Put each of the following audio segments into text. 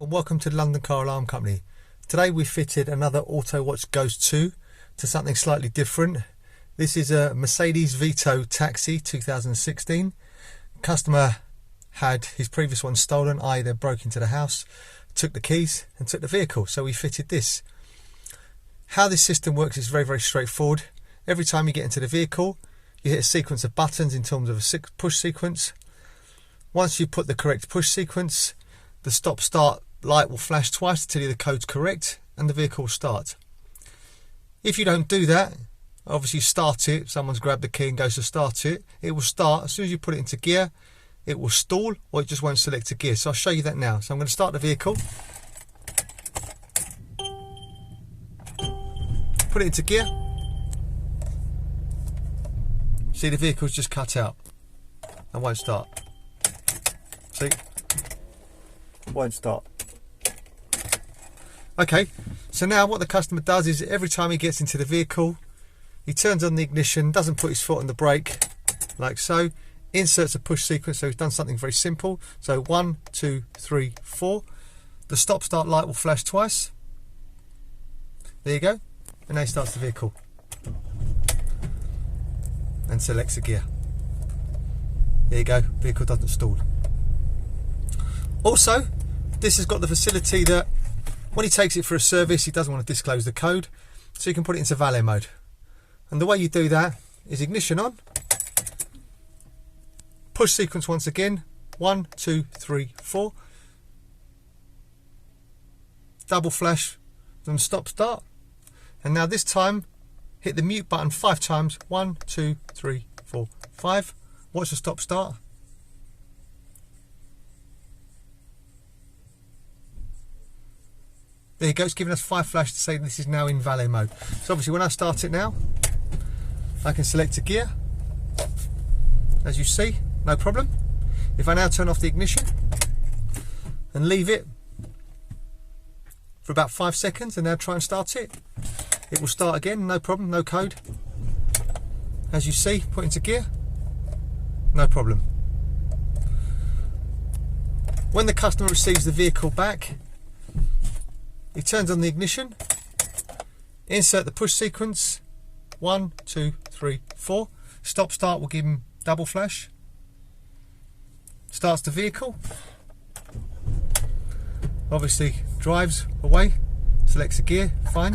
And welcome to the London Car Alarm Company. Today we fitted another Autowatch Ghost 2 to something slightly different. This is a Mercedes Vito taxi 2016. Customer had his previous one stolen, i.e. they broke into the house, took the keys and took the vehicle, so we fitted this. How this system works is very straightforward. Every time you get into the vehicle you hit a sequence of buttons in terms of a push sequence. Once you put the correct push sequence, the stop start light will flash twice to tell you the code's correct and the vehicle will start. If you don't do that, obviously start it, someone's grabbed the key and goes to start it, it will start. As soon as you put it into gear, it will stall or it just won't select a gear. So I'll show you that now. So I'm going to start the vehicle, put it into gear. See, the vehicle's just cut out and won't start. See? Won't start. Okay, so now what the customer does is every time he gets into the vehicle, he turns on the ignition, doesn't put his foot on the brake, like so, inserts a push sequence, so he's done something very simple. So 1, 2, 3, 4. The stop start light will flash twice. There you go. And now he starts the vehicle. And selects a gear. There you go, vehicle doesn't stall. Also, this has got the facility that when he takes it for a service, he doesn't want to disclose the code, so you can put it into valet mode. And the way you do that is ignition on, push sequence once again, 1, 2, 3, 4, double flash, then stop start, and now this time hit the mute button 5 times, 1, 2, 3, 4, 5, watch the stop start. There you go, it's giving us 5 flashes to say this is now in valet mode. So obviously when I start it now, I can select a gear, as you see, no problem. If I now turn off the ignition and leave it for about 5 seconds and now try and start it, it will start again, no problem, no code. As you see, put into gear, no problem. When the customer receives the vehicle back, he turns on the ignition, insert the push sequence, 1, 2, 3, 4. Stop start will give him double flash. Starts the vehicle. Obviously drives away, selects a gear, fine.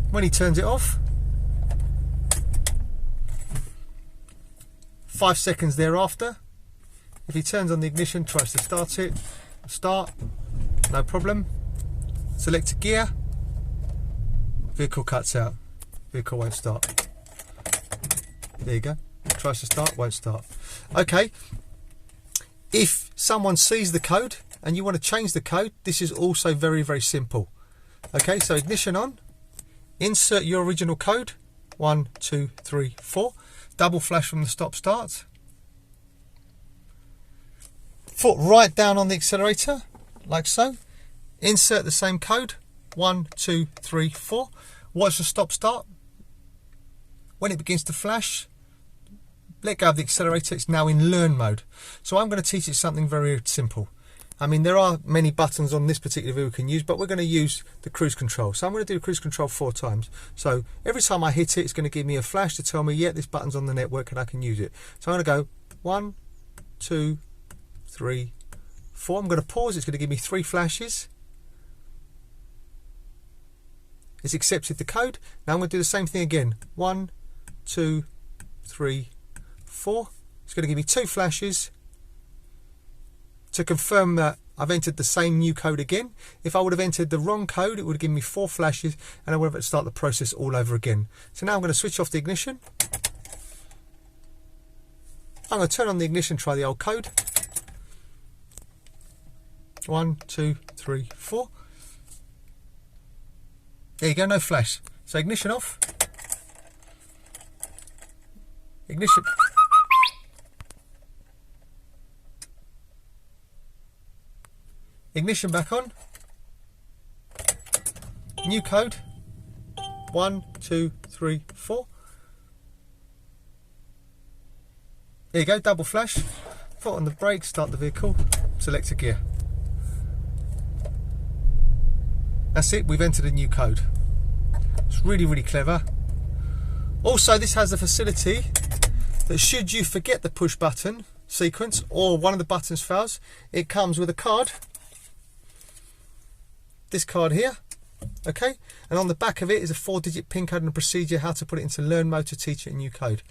When he turns it off, 5 seconds thereafter, if he turns on the ignition, tries to start it, start, no problem. Select a gear, vehicle cuts out, vehicle won't start. There you go, tries to start, won't start. Okay, if someone sees the code and you want to change the code, this is also very simple. Okay, so ignition on, insert your original code, 1, 2, 3, 4, double flash from the stop start, foot right down on the accelerator, like so. Insert the same code, 1, 2, 3, 4. Watch the stop start. When it begins to flash, let go of the accelerator. It's now in learn mode. So I'm going to teach you something very simple. I mean, there are many buttons on this particular vehicle we can use, but we're going to use the cruise control. So I'm going to do cruise control 4 times. So every time I hit it, it's going to give me a flash to tell me, yeah, this button's on the network and I can use it. So I'm going to go 1, 2, 3, 4. I'm going to pause. It's going to give me 3 flashes. It's accepted the code. Now I'm going to do the same thing again. 1, 2, 3, 4. It's going to give me 2 flashes to confirm that I've entered the same new code again. If I would have entered the wrong code, it would have given me 4 flashes and I would have to start the process all over again. So now I'm going to switch off the ignition. I'm going to turn on the ignition, try the old code. 1, 2, 3, 4. There you go, no flash. So ignition off. Ignition. Ignition back on. New code. 1, 2, 3, 4. There you go, double flash. Foot on the brake, start the vehicle, select a gear. That's it, we've entered a new code. It's really, really clever. Also, this has the facility that should you forget the push button sequence or one of the buttons fails, it comes with a card. This card here, okay? And on the back of it is a 4-digit PIN code and a procedure how to put it into learn mode to teach it a new code.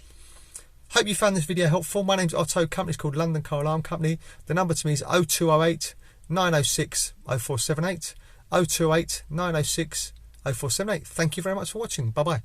Hope you found this video helpful. My name's Otto, company's called London Car Alarm Company. The number to me is 0208 906 0478, 0208 906 0478. Thank you very much for watching. Bye bye.